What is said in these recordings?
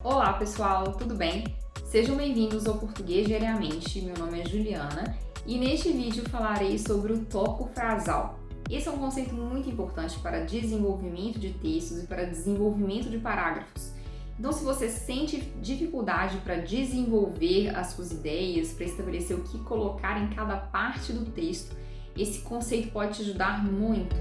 Olá pessoal, tudo bem? Sejam bem-vindos ao Português Diariamente, meu nome é Juliana e neste vídeo falarei sobre o tópico frasal. Esse é um conceito muito importante para desenvolvimento de textos e para desenvolvimento de parágrafos. Então, se você sente dificuldade para desenvolver as suas ideias, para estabelecer o que colocar em cada parte do texto, esse conceito pode te ajudar muito.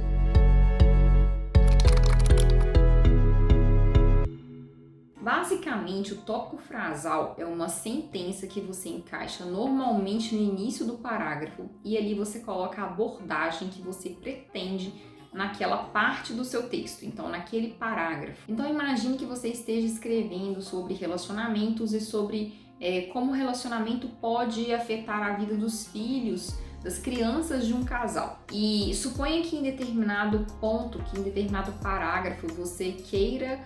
Basicamente, o tópico frasal é uma sentença que você encaixa normalmente no início do parágrafo e ali você coloca a abordagem que você pretende naquela parte do seu texto, então naquele parágrafo. Então imagine que você esteja escrevendo sobre relacionamentos e sobre como o relacionamento pode afetar a vida dos filhos, das crianças de um casal. E suponha que em determinado ponto, que em determinado parágrafo você queira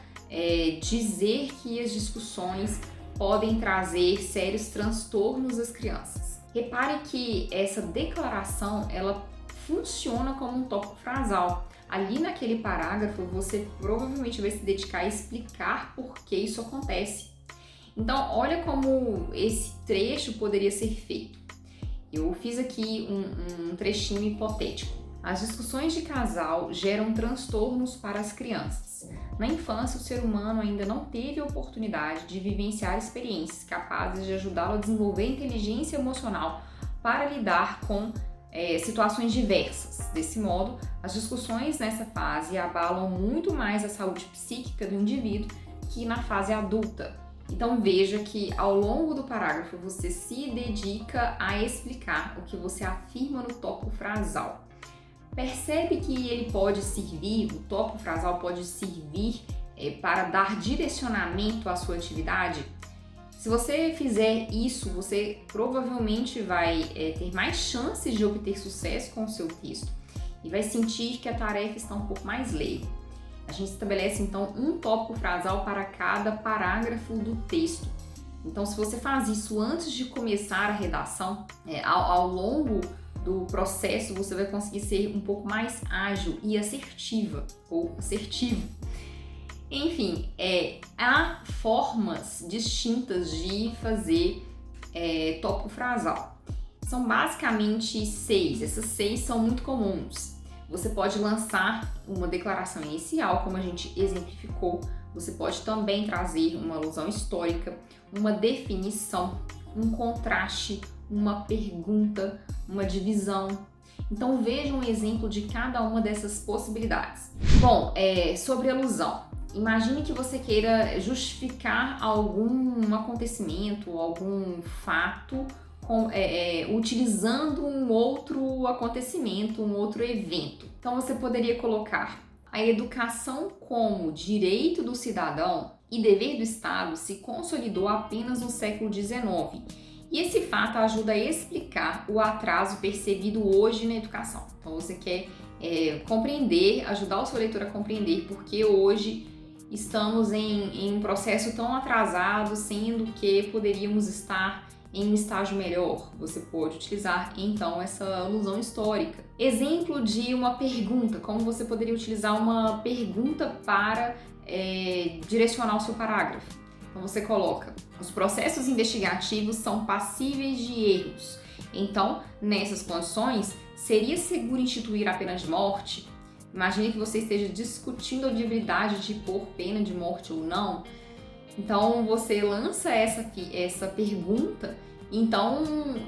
dizer que as discussões podem trazer sérios transtornos às crianças. Repare que essa declaração ela funciona como um tópico frasal. Ali naquele parágrafo você provavelmente vai se dedicar a explicar por que isso acontece. Então olha como esse trecho poderia ser feito. Eu fiz aqui um trechinho hipotético. As discussões de casal geram transtornos para as crianças. Na infância, o ser humano ainda não teve a oportunidade de vivenciar experiências capazes de ajudá-lo a desenvolver inteligência emocional para lidar com situações diversas. Desse modo, as discussões nessa fase abalam muito mais a saúde psíquica do indivíduo que na fase adulta. Então veja que ao longo do parágrafo você se dedica a explicar o que você afirma no tópico frasal. Percebe que ele pode servir, o tópico frasal pode servir para dar direcionamento à sua atividade? Se você fizer isso, você provavelmente vai ter mais chances de obter sucesso com o seu texto e vai sentir que a tarefa está um pouco mais leve. A gente estabelece então um tópico frasal para cada parágrafo do texto. Então, se você faz isso antes de começar a redação, ao longo do processo você vai conseguir ser um pouco mais ágil e assertiva ou assertivo. Enfim, há formas distintas de fazer tópico frasal. São basicamente 6. Essas 6 são muito comuns. Você pode lançar uma declaração inicial, como a gente exemplificou. Você pode também trazer uma alusão histórica, uma definição, um contraste, uma pergunta, uma divisão. Então veja um exemplo de cada uma dessas possibilidades. Bom, sobre alusão. Imagine que você queira justificar algum acontecimento, algum fato, utilizando um outro acontecimento, um outro evento. Então você poderia colocar: a educação como direito do cidadão e dever do Estado se consolidou apenas no século XIX. E esse fato ajuda a explicar o atraso percebido hoje na educação. Então você quer compreender, ajudar o seu leitor a compreender porque hoje estamos em um processo tão atrasado, sendo que poderíamos estar em um estágio melhor. Você pode utilizar então essa alusão histórica. Exemplo de uma pergunta, como você poderia utilizar uma pergunta para direcionar o seu parágrafo. Então você coloca: os processos investigativos são passíveis de erros. Então, nessas condições, seria seguro instituir a pena de morte? Imagine que você esteja discutindo a viabilidade de pôr pena de morte ou não. Então você lança essa pergunta, então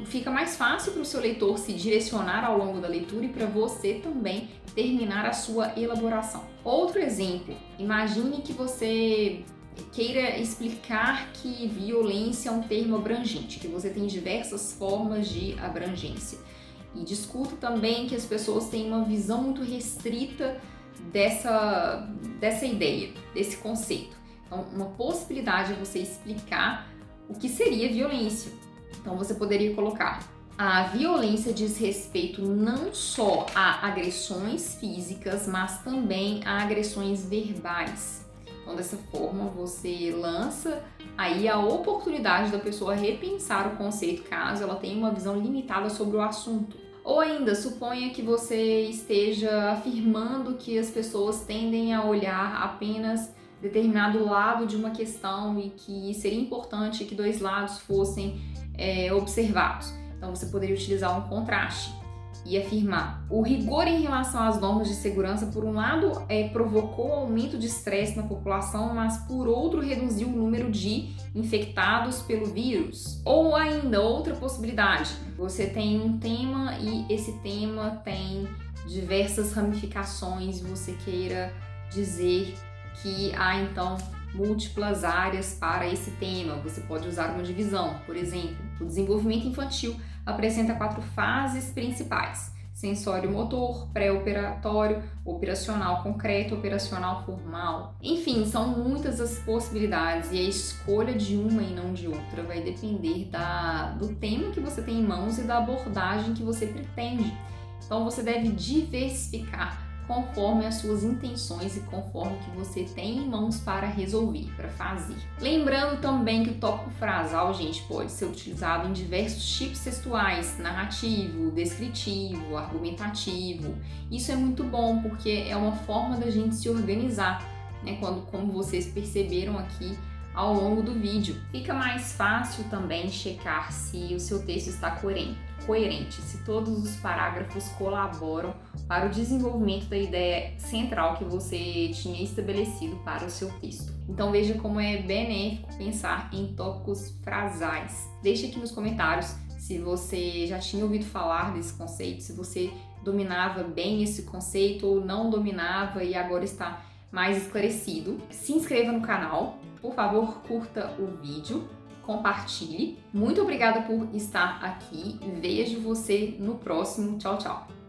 fica mais fácil para o seu leitor se direcionar ao longo da leitura e para você também terminar a sua elaboração. Outro exemplo, imagine que você queira explicar que violência é um termo abrangente, que você tem diversas formas de abrangência. E discuta também que as pessoas têm uma visão muito restrita dessa ideia, desse conceito. Então, uma possibilidade é você explicar o que seria violência. Então, você poderia colocar: a violência diz respeito não só a agressões físicas, mas também a agressões verbais. Então, dessa forma, você lança aí a oportunidade da pessoa repensar o conceito, caso ela tenha uma visão limitada sobre o assunto. Ou ainda, suponha que você esteja afirmando que as pessoas tendem a olhar apenas determinado lado de uma questão e que seria importante que dois lados fossem observados. Então você poderia utilizar um contraste e afirmar: o rigor em relação às normas de segurança, por um lado, provocou aumento de estresse na população, mas por outro reduziu o número de infectados pelo vírus. Ou ainda, outra possibilidade, você tem um tema e esse tema tem diversas ramificações e você queira dizer que há então múltiplas áreas para esse tema. Você pode usar uma divisão. Por exemplo, o desenvolvimento infantil apresenta 4 fases principais: sensório motor, pré-operatório, operacional concreto, operacional formal. Enfim, são muitas as possibilidades e a escolha de uma e não de outra vai depender do tema que você tem em mãos e da abordagem que você pretende. Então você deve diversificar conforme as suas intenções e conforme que você tem em mãos para resolver, para fazer. Lembrando também que o tópico frasal, gente, pode ser utilizado em diversos tipos textuais: narrativo, descritivo, argumentativo. Isso é muito bom porque é uma forma da gente se organizar, né? Como vocês perceberam aqui ao longo do vídeo. Fica mais fácil também checar se o seu texto está coerente, se todos os parágrafos colaboram para o desenvolvimento da ideia central que você tinha estabelecido para o seu texto. Então veja como é benéfico pensar em tópicos frasais. Deixe aqui nos comentários se você já tinha ouvido falar desse conceito, se você dominava bem esse conceito ou não dominava e agora está mais esclarecido. Se inscreva no canal, por favor, curta o vídeo, compartilhe. Muito obrigada por estar aqui. Vejo você no próximo. Tchau, tchau!